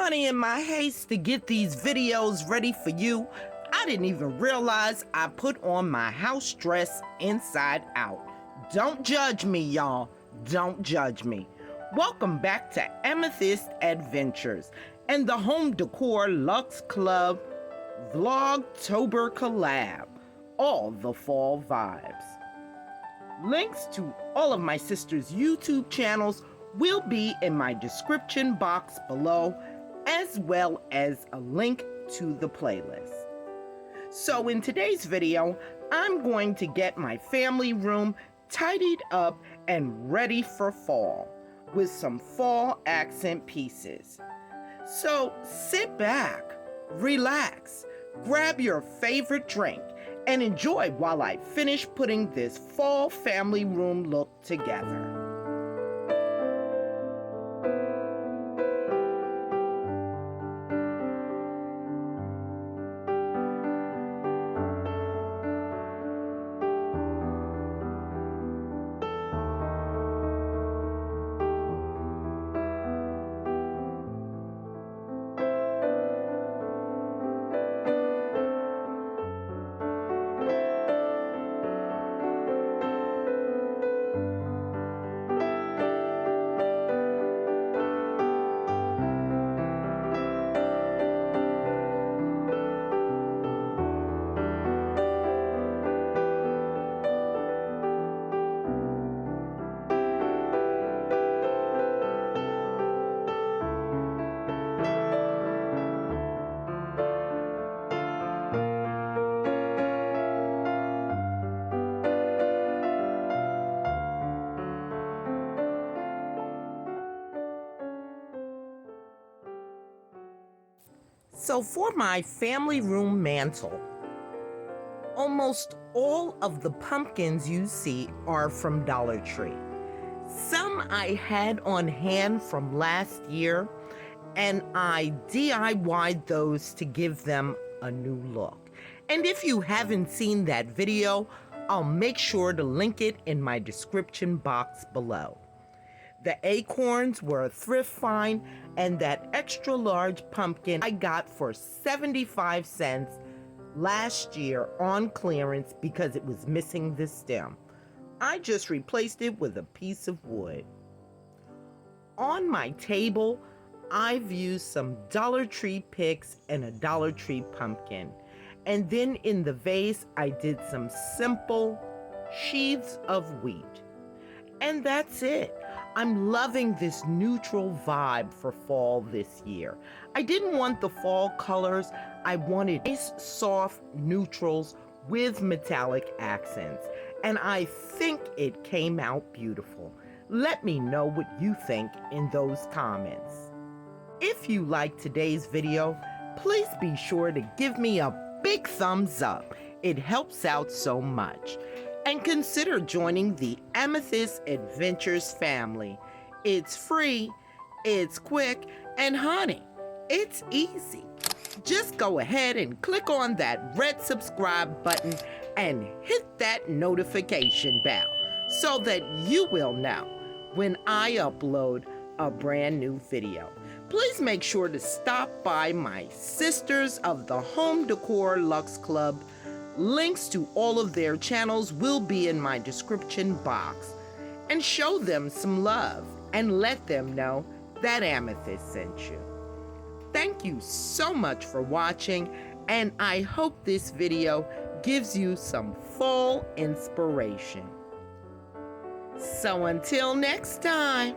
Honey, in my haste to get these videos ready for you, I didn't even realize I put on my house dress inside out. Don't judge me, y'all. Don't judge me. Welcome back to Amethyst Adventures and the Home Decor Luxe Club Vlogtober collab. All the fall vibes. Links to all of my sister's YouTube channels will be in my description box below, as well as a link to the playlist. So in today's video, I'm going to get my family room tidied up and ready for fall with some fall accent pieces. So sit back, relax, grab your favorite drink, and enjoy while I finish putting this fall family room look together. So for my family room mantle, almost all of the pumpkins you see are from Dollar Tree. Some I had on hand from last year, and I DIY'd those to give them a new look. And if you haven't seen that video, I'll make sure to link it in my description box below. The acorns were a thrift find, and that extra large pumpkin I got for 75 cents last year on clearance because it was missing the stem. I just replaced it with a piece of wood. On my table, I've used some Dollar Tree picks and a Dollar Tree pumpkin. And then in the vase, I did some simple sheaves of wheat. And that's it. I'm loving this neutral vibe for fall this year. I didn't want the fall colors. I wanted nice, soft neutrals with metallic accents. And I think it came out beautiful. Let me know what you think in those comments. If you liked today's video, please be sure to give me a big thumbs up. It helps out so much. And consider joining the Amethyst Adventures family. It's free, it's quick, and honey, it's easy. Just go ahead and click on that red subscribe button and hit that notification bell so that you will know when I upload a brand new video. Please make sure to stop by my Sisters of the Home Decor Luxe Club. Links to all of their channels will be in my description box. And show them some love and let them know that Amethyst sent you. Thank you so much for watching, and I hope this video gives you some fall inspiration. So until next time.